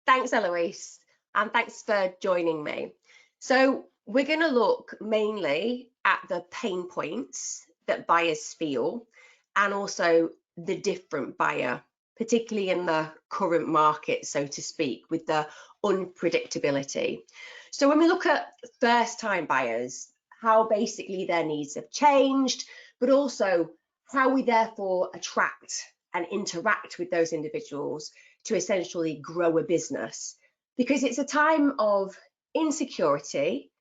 Thanks, Eloise, and thanks for joining me. So we're going to look mainly at the pain points that buyers feel and also the different buyer, particularly in the current market, so to speak, with the unpredictability. So when we look at first-time buyers, how basically their needs have changed, but also how we therefore attract and interact with those individuals to essentially grow a business, because it's a time of insecurity,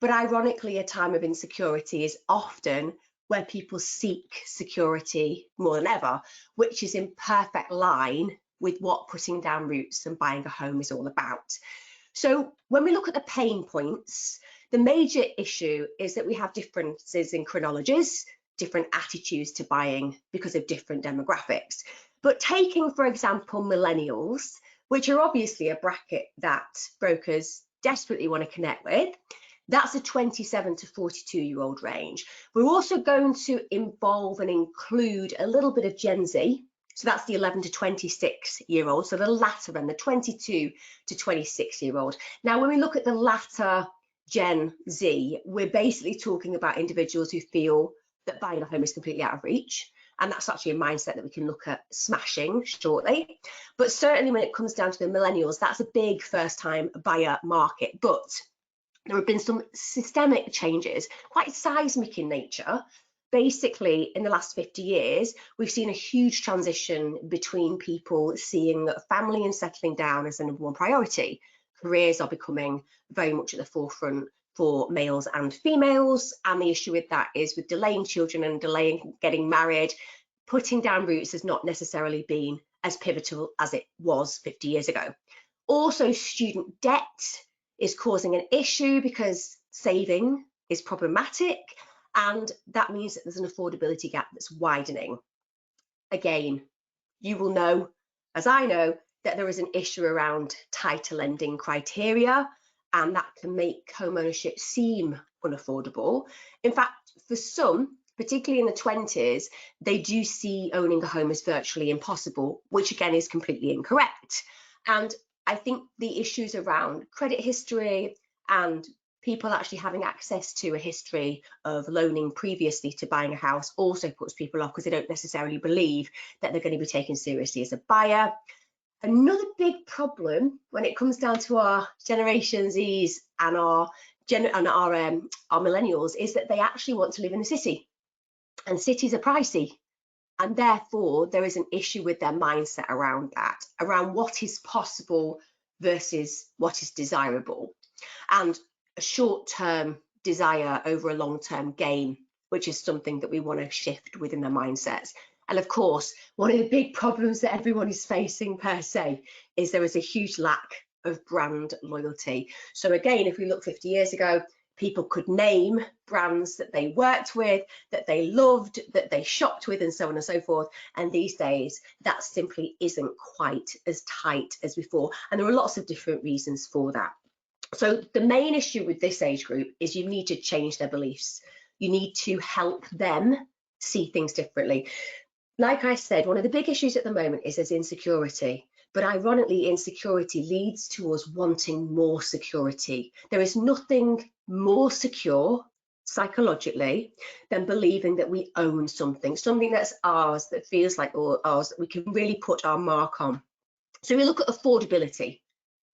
but ironically a time of insecurity is often where people seek security more than ever, which is in perfect line with what putting down roots and buying a home is all about. So when we look at the pain points, the major issue is that we have differences in chronologies, different attitudes to buying because of different demographics. But taking, for example, millennials, which are obviously a bracket that brokers desperately want to connect with, that's a 27 to 42-year-old range. We're also going to involve and include a little bit of Gen Z. So that's the 11 to 26-year-old, so the latter end, the 22 to 26-year-old. Now, when we look at the latter Gen Z, we're basically talking about individuals who feel that buying a home is completely out of reach. And that's actually a mindset that we can look at smashing shortly. But certainly when it comes down to the millennials, that's a big first-time buyer market. But there have been some systemic changes, quite seismic in nature. Basically, in the last 50 years, we've seen a huge transition between people seeing family and settling down as the number one priority. Careers are becoming very much at the forefront for males and females, and the issue with that is with delaying children and delaying getting married, putting down roots has not necessarily been as pivotal as it was 50 years ago. Also, student debt is causing an issue because saving is problematic, and that means that there's an affordability gap that's widening. Again, you will know, as I know, that there is an issue around tighter lending criteria, and that can make home ownership seem unaffordable. In fact, for some, particularly in the 20s, they do see owning a home as virtually impossible, which again is completely incorrect. And I think the issues around credit history and people actually having access to a history of loaning previously to buying a house also puts people off because they don't necessarily believe that they're going to be taken seriously as a buyer. Another big problem when it comes down to our Generation Zs and our millennials is that they actually want to live in the city, and cities are pricey, and therefore there is an issue with their mindset around that, around what is possible versus what is desirable, and a short-term desire over a long-term gain, which is something that we want to shift within their mindsets. And of course, one of the big problems that everyone is facing per se is there is a huge lack of brand loyalty. So again, if we look 50 years ago, people could name brands that they worked with, that they loved, that they shopped with, and so on and so forth. And these days, that simply isn't quite as tight as before. And there are lots of different reasons for that. So the main issue with this age group is you need to change their beliefs. You need to help them see things differently. Like I said, one of the big issues at the moment is there's insecurity, but ironically, insecurity leads to us wanting more security. There is nothing more secure psychologically than believing that we own something that's ours, that feels like ours, that we can really put our mark on. So we look at affordability,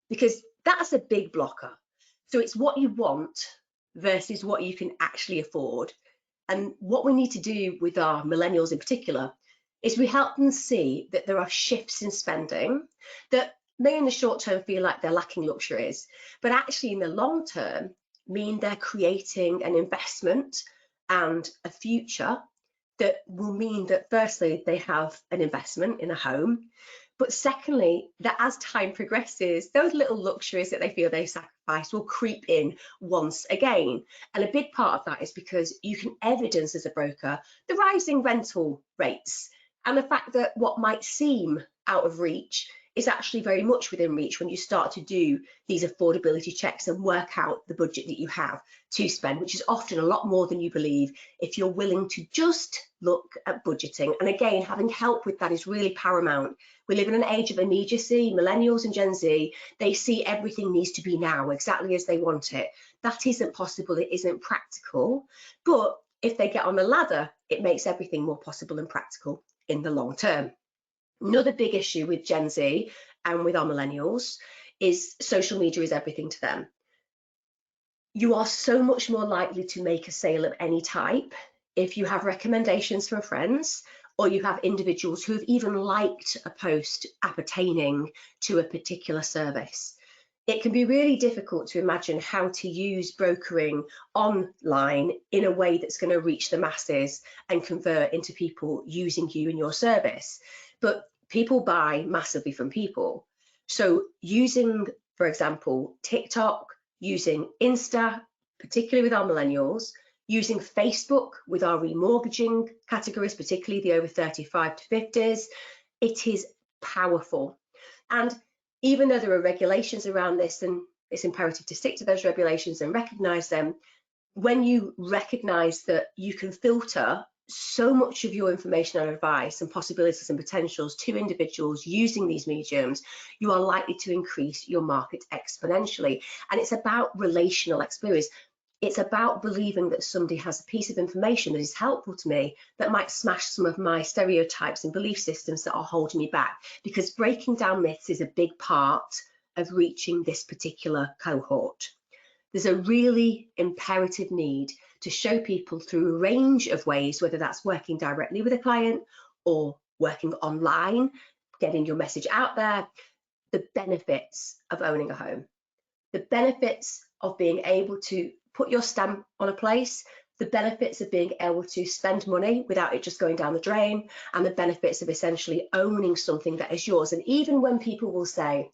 because that's a big blocker. So it's what you want versus what you can actually afford. And what we need to do with our millennials in particular is we help them see that there are shifts in spending that may in the short term feel like they're lacking luxuries, but actually in the long term mean they're creating an investment and a future that will mean that firstly, they have an investment in a home, but secondly, that as time progresses, those little luxuries that they feel they sacrificed will creep in once again. And a big part of that is because you can evidence as a broker the rising rental rates and the fact that what might seem out of reach is actually very much within reach when you start to do these affordability checks and work out the budget that you have to spend, which is often a lot more than you believe if you're willing to just look at budgeting. And again, having help with that is really paramount. We live in an age of immediacy. Millennials and Gen Z, they see everything needs to be now exactly as they want it. That isn't possible, it isn't practical, but if they get on the ladder, it makes everything more possible and practical in the long term. Another big issue with Gen Z and with our millennials is social media is everything to them. You are so much more likely to make a sale of any type if you have recommendations from friends, or you have individuals who have even liked a post appertaining to a particular service. It can be really difficult to imagine how to use brokering online in a way that's going to reach the masses and convert into people using you and your service. But people buy massively from people. So using, for example, TikTok, using Insta, particularly with our millennials, using Facebook with our remortgaging categories, particularly the over 35 to 50s, it is powerful. And even though there are regulations around this, and it's imperative to stick to those regulations and recognize them, when you recognize that you can filter so much of your information and advice and possibilities and potentials to individuals using these mediums, you are likely to increase your market exponentially. And it's about relational experience. It's about believing that somebody has a piece of information that is helpful to me that might smash some of my stereotypes and belief systems that are holding me back, because breaking down myths is a big part of reaching this particular cohort. There's a really imperative need to show people through a range of ways, whether that's working directly with a client or working online, getting your message out there, the benefits of owning a home, the benefits of being able to put your stamp on a place, the benefits of being able to spend money without it just going down the drain, and the benefits of essentially owning something that is yours. And even when people will say,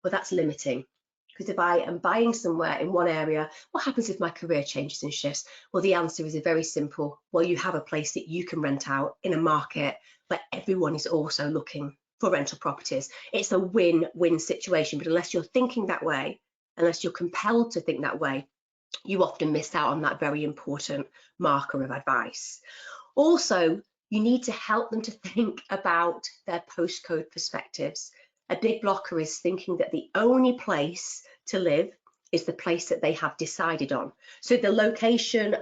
well, that's limiting, because if I am buying somewhere in one area, what happens if my career changes and shifts? Well, the answer is a very simple. Well, you have a place that you can rent out in a market where everyone is also looking for rental properties. It's a win-win situation, but unless you're thinking that way, unless you're compelled to think that way, you often miss out on that very important marker of advice. Also, you need to help them to think about their postcode perspectives. A big blocker is thinking that the only place to live is the place that they have decided on. So the location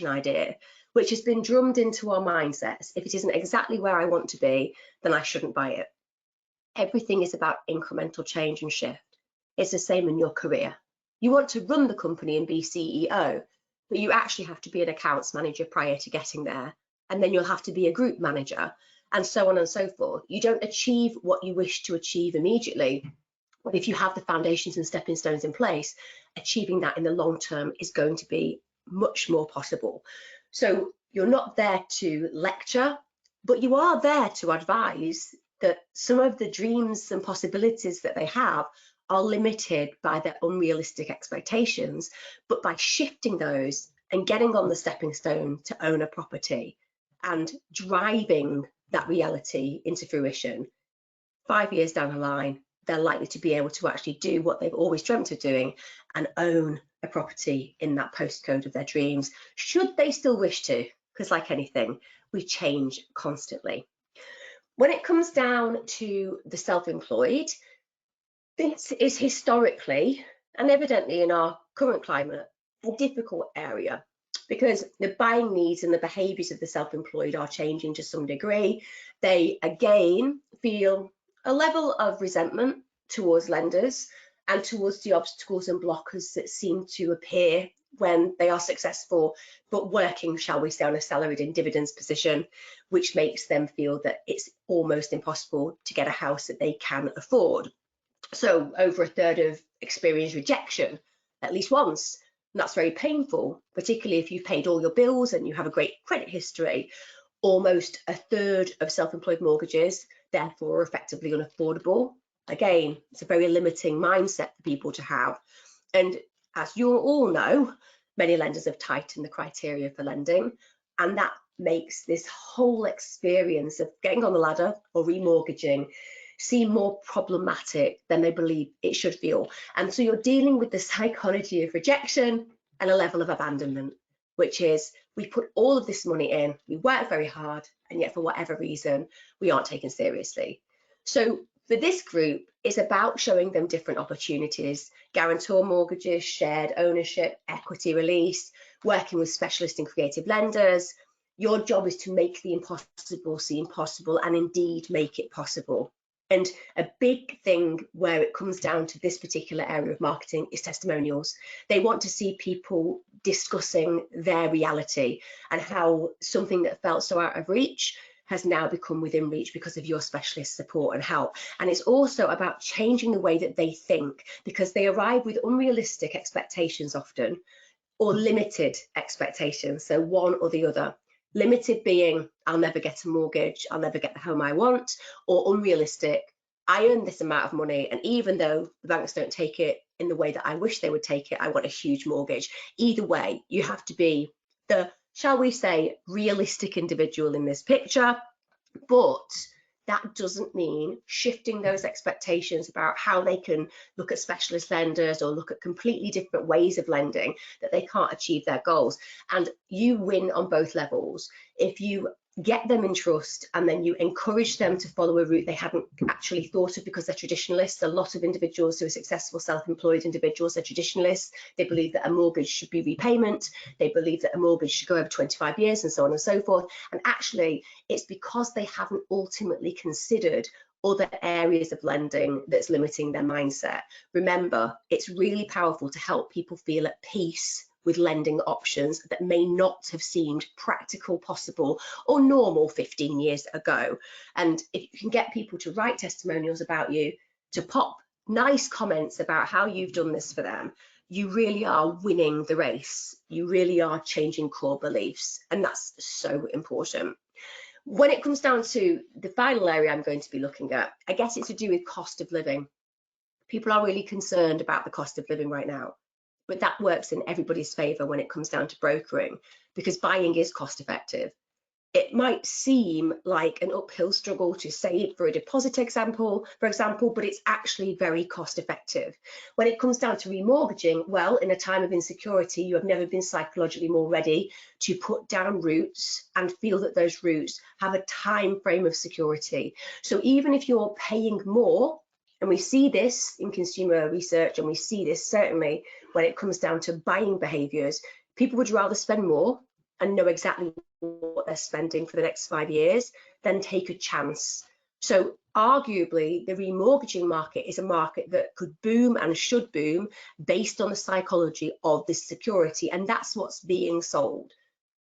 idea, which has been drummed into our mindsets. If it isn't exactly where I want to be, then I shouldn't buy it. Everything is about incremental change and shift. It's the same in your career. You want to run the company and be CEO, but you actually have to be an accounts manager prior to getting there. And then you'll have to be a group manager, and so on and so forth. You don't achieve what you wish to achieve immediately, but if you have the foundations and stepping stones in place, achieving that in the long term is going to be much more possible. So you're not there to lecture, but you are there to advise that some of the dreams and possibilities that they have are limited by their unrealistic expectations, but by shifting those and getting on the stepping stone to own a property and driving that reality into fruition, 5 years down the line, they're likely to be able to actually do what they've always dreamt of doing and own a property in that postcode of their dreams, should they still wish to, because like anything, we change constantly. When it comes down to the self-employed, this is historically and evidently in our current climate a difficult area, because the buying needs and the behaviours of the self-employed are changing to some degree. They again feel a level of resentment towards lenders and towards the obstacles and blockers that seem to appear when they are successful, but working, shall we say, on a salaried and dividends position, which makes them feel that it's almost impossible to get a house that they can afford. So over a third of experience rejection at least once. And that's very painful, particularly if you've paid all your bills and you have a great credit history. Almost a third of self-employed mortgages, therefore, are effectively unaffordable. Again, it's a very limiting mindset for people to have. And as you all know, many lenders have tightened the criteria for lending, and that makes this whole experience of getting on the ladder or remortgaging seem more problematic than they believe it should feel. And so you're dealing with the psychology of rejection and a level of abandonment, which is we put all of this money in, we work very hard, and yet for whatever reason, we aren't taken seriously. So for this group, it's about showing them different opportunities, guarantor mortgages, shared ownership, equity release, working with specialist and creative lenders. Your job is to make the impossible seem possible and indeed make it possible. And a big thing where it comes down to this particular area of marketing is testimonials. They want to see people discussing their reality and how something that felt so out of reach has now become within reach because of your specialist support and help. And it's also about changing the way that they think, because they arrive with unrealistic expectations often, or limited expectations, so one or the other. Limited being, I'll never get a mortgage, I'll never get the home I want, or unrealistic, I earn this amount of money, and even though the banks don't take it in the way that I wish they would take it, I want a huge mortgage. Either way, you have to be the, shall we say, realistic individual in this picture, but that doesn't mean shifting those expectations about how they can look at specialist lenders or look at completely different ways of lending, that they can't achieve their goals. And you win on both levels. If you get them in trust and then you encourage them to follow a route they hadn't actually thought of because they're traditionalists. A lot of individuals who are successful self-employed individuals are traditionalists. They believe that a mortgage should be repayment. They believe that a mortgage should go over 25 years and so on and so forth. And actually, it's because they haven't ultimately considered other areas of lending that's limiting their mindset. Remember, it's really powerful to help people feel at peace with lending options that may not have seemed practical, possible, or normal 15 years ago. And if you can get people to write testimonials about you, to pop nice comments about how you've done this for them, you really are winning the race. You really are changing core beliefs, and that's so important. When it comes down to the final area I'm going to be looking at, I guess it's to do with cost of living. People are really concerned about the cost of living right now, but that works in everybody's favor when it comes down to brokering, because buying is cost effective. It might seem like an uphill struggle to save for a deposit example, for example, but it's actually very cost effective. When it comes down to remortgaging, well, in a time of insecurity, you have never been psychologically more ready to put down roots and feel that those roots have a time frame of security. So even if you're paying more, and we see this in consumer research, and we see this certainly when it comes down to buying behaviours, people would rather spend more and know exactly what they're spending for the next 5 years than take a chance. So arguably, the remortgaging market is a market that could boom and should boom based on the psychology of this security, and that's what's being sold.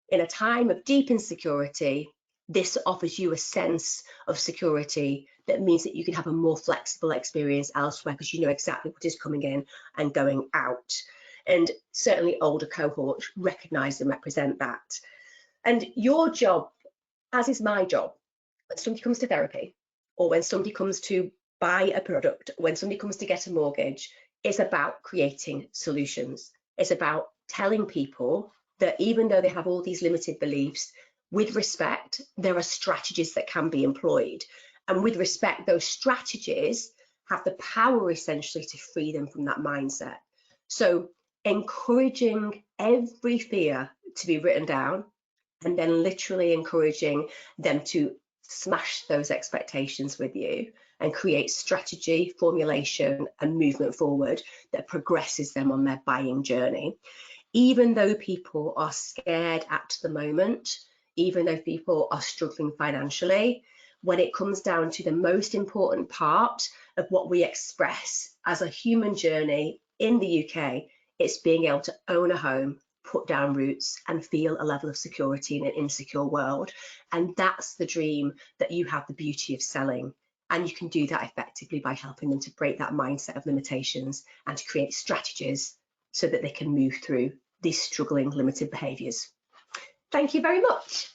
In a time of deep insecurity, this offers you a sense of security that means that you can have a more flexible experience elsewhere because you know exactly what is coming in and going out. And certainly older cohorts recognise and represent that. And your job, as is my job, when somebody comes to therapy, or when somebody comes to buy a product, when somebody comes to get a mortgage, it's about creating solutions. It's about telling people that even though they have all these limited beliefs, with respect, there are strategies that can be employed. And with respect, those strategies have the power essentially to free them from that mindset. So encouraging every fear to be written down, and then literally encouraging them to smash those expectations with you and create strategy, formulation, and movement forward that progresses them on their buying journey. Even though people are scared at the moment, even though people are struggling financially, when it comes down to the most important part of what we express as a human journey in the UK, it's being able to own a home, put down roots, and feel a level of security in an insecure world. And that's the dream that you have the beauty of selling. And you can do that effectively by helping them to break that mindset of limitations and to create strategies so that they can move through these struggling limited behaviours. Thank you very much.